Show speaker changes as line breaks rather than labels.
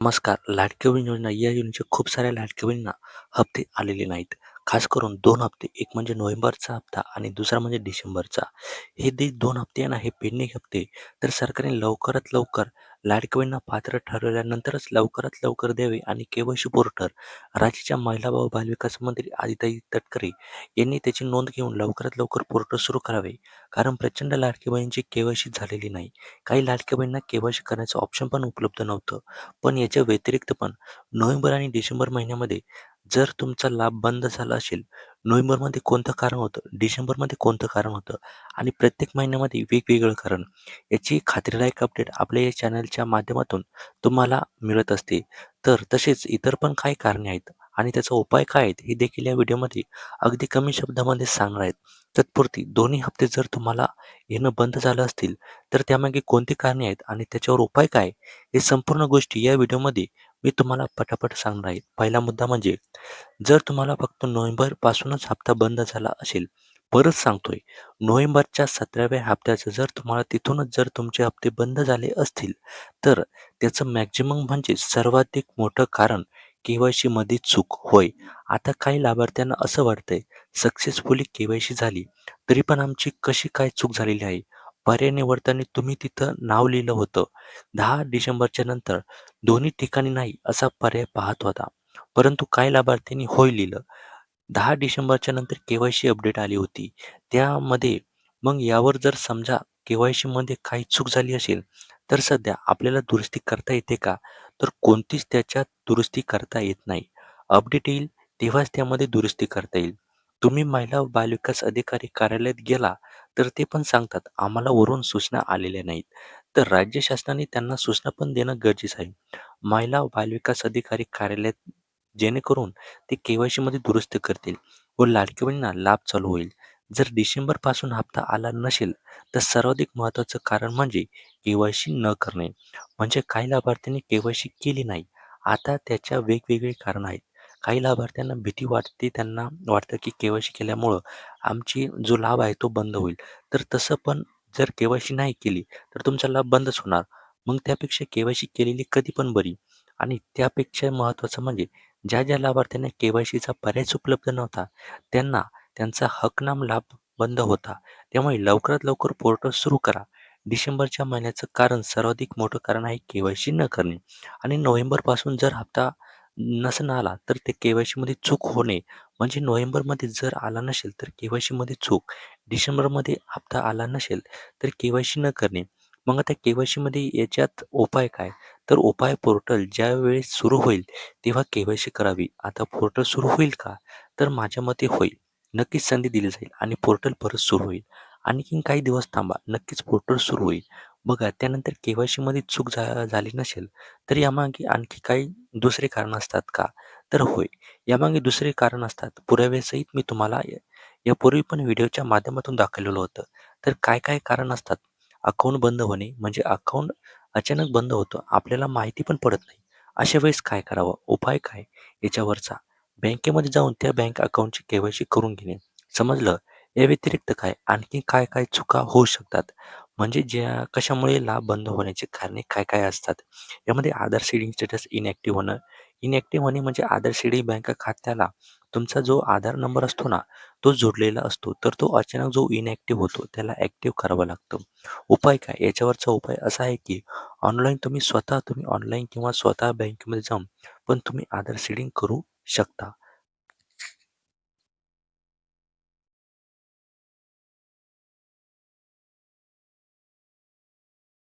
नमस्कार. लाडकी बहीण योजना या योजनेचे खूप साऱ्या लाडक्या बहिणींना हप्ते आलेले नाहीत. खास करून 2 हप्ते, एक म्हणजे नोव्हेंबरचा हप्ता आणि दुसरा म्हणजे डिसेंबरचा. हे 2 हप्ते आहे ना, हे पेंडिंग हप्ते तर सरकारने लवकरात लवकर लाडक्या बहिणींना पात्र ठरवल्यानंतरच लवकरात लवकर द्यावे आणि के-वाय-सी पोर्टल राज्याच्या महिला व बालविकास मंत्री आदिताई तटकरे यांनी त्याची नोंद घेऊन लवकरात लवकर पोर्टल सुरू करावे. कारण प्रचंड लाडकी बहिणींची के-वाय-सी झालेली नाही. काही लाडक्या बहिणींना के-वाय-सी करण्याचं ऑप्शन पण उपलब्ध नव्हतं. पण याच्या व्यतिरिक्त पण नोव्हेंबर आणि डिसेंबर महिन्यामध्ये जर तुमचा लाभ बंद झाला असेल, नोव्हेंबरमध्ये कोणतं कारण होतं, डिसेंबरमध्ये कोणतं कारण होतं आणि प्रत्येक महिन्यामध्ये वेगवेगळं कारण, याची खात्रीलायक अपडेट आपल्या या चॅनलच्या माध्यमातून तुम्हाला मिळत असते. तर तसेच इतर पण काही कारणे आहेत आणि त्याचा उपाय काय आहेत, हे देखील या व्हिडिओमध्ये अगदी कमी शब्दामध्ये सांगणार आहेत. तत्पुरती दोन्ही हप्ते जर तुम्हाला येणं बंद झालं असतील, तर त्यामागे कोणती कारणे आहेत आणि त्याच्यावर उपाय काय हे संपूर्ण गोष्टी या व्हिडिओमध्ये मी तुम्हाला पटापट सांगणार आहे. पहिला मुद्दा म्हणजे जर तुम्हाला फक्त नोव्हेंबरपासूनच हप्ता बंद झाला असेल, परत सांगतोय, नोव्हेंबरच्या 17व्या हप्त्याचं जर तुम्हाला तिथूनच जर तुमचे हप्ते बंद झाले असतील, तर त्याचं मॅक्झिमम म्हणजे सर्वाधिक मोठं कारण के-वाय-सीमध्ये चूक होय. आता काही लाभार्थ्यांना असं वाटतंय, सक्सेसफुली के-वाय-सी झाली, तरी पण आमची कशी काय चूक झालेली आहे? पर्याय निवडताना तुम्ही तिथं नाव लिहिलं होतं. 10 डिसेंबरच्या नंतर दोन्ही ठिकाणी नाही असा पर्याय पाहत होता. परंतु काही लाभार्थ्यांनी होय लिहिलं. 10 डिसेंबरच्या नंतर के-वाय-सी अपडेट आली होती. त्यामध्ये मग यावर जर समजा के-वाय-सीमध्ये काही चूक झाली असेल, तर सध्या आपल्याला दुरुस्ती करता येते का? तर कोणतीच त्याच्यात दुरुस्ती करता येत नाही. अपडेट येईल तेव्हाच त्यामध्ये दुरुस्ती करता येईल. तुम्ही महिला व बालविकास अधिकारी कार्यालयात गेला, तर ते पण सांगतात, आम्हाला वरून सूचना आलेल्या नाहीत. तर राज्य शासनाने त्यांना सूचना पण देणं गरजेचं आहे. महिला व बालविकास अधिकारी कार्यालयात जेणेकरून ते के-वाय-सीमध्ये दुरुस्त करतील व लाडक्या बहिणींना लाभ चालू होईल. जर डिसेंबरपासून हप्ता आला नसेल, तर सर्वाधिक महत्त्वाचं कारण म्हणजे के-वाय-सी न करणे. म्हणजे काही लाभार्थ्यांनी के-वाय-सी केली नाही. आता त्याच्या वेगवेगळी कारणं आहेत. काही लाभार्थ्यांना भीती वाटते, त्यांना वाटतं की के-वाय-सी केल्यामुळं आमची जो लाभ आहे तो बंद होईल. तर तसं पण जर के-वाय-सी नाही केली, तर तुमचा लाभ बंदच होणार. मग त्यापेक्षा के-वाय-सी केलेली कधी पण बरी. आणि त्यापेक्षा महत्त्वाचं म्हणजे ज्या लाभार्थ्यांना के-वाय-सीचा पर्यायच उपलब्ध नव्हता, त्यांना त्यांचा हकनाम लाभ बंद होता. त्यामुळे लवकरात लवकर पोर्टल सुरू करा. डिसेंबरच्या महिन्याचं कारण सर्वाधिक मोठं कारण आहे के-वाय-सी न करणे आणि नोव्हेंबरपासून जर हप्ता नसेल आला, तर ते के-वाय-सीमध्ये चूक होणे. म्हणजे नोव्हेंबरमध्ये जर आला नसेल, तर के-वाय-सीमध्ये चूक. डिसेंबरमध्ये हप्ता आला नसेल, तर के-वाय-सी न करणे. मग आता के-वाय-सीमध्ये याच्यात उपाय काय? तर उपाय पोर्टल ज्यावेळेस सुरू होईल, तेव्हा के-वाय-सी करावी. आता पोर्टल सुरू होईल का? तर माझ्या मते होईल. नक्कीच संधी दिली जाईल आणि पोर्टल परत सुरू होईल. आणखीन काही दिवस थांबा, नक्कीच पोर्टल सुरू होईल. बघा त्यानंतर के-वाय-सीमध्ये चूक झाली नसेल, तर यामागे आणखी काही दुसरे कारण असतात का? तर होय, यामागे दुसरे कारण असतात. पुराव्यासहित मी तुम्हाला यापूर्वी पण व्हिडिओच्या माध्यमातून दाखवलेलं होतं. तर काय कारण असतात? अकाउंट बंद होणे, म्हणजे अकाउंट अचानक बंद होतं. आपल्याला माहिती पण पडत नाही. अशा वेळेस काय करावं? उपाय काय? याच्यावरचा बँकेमध्ये जाऊन त्या बँक अकाउंटची के-वाय-सी करून घेणे. समजलं? या व्यतिरिक्त काय? आणखी काय चुका होऊ शकतात? म्हणजे ज्या कशामुळे लाभ बंद होण्याची कारणे काय असतात? यामध्ये आधार सीडिंग स्टेटस इनॅक्टिव्ह होणं. इनॅक्टिव्ह होणे म्हणजे आधार सीडिंग बँक खात्याला तुमचा जो आधार नंबर असतो ना, तो जोडलेला असतो. तर तो अचानक जो इनॅक्टिव्ह होतो, त्याला ॲक्टिव्ह करावं लागतं. उपाय काय? याच्यावरचा उपाय असा आहे की ऑनलाईन तुम्ही ऑनलाईन किंवा स्वतः बँकेमध्ये जाऊन पण तुम्ही आधार सीडिंग करू शकता.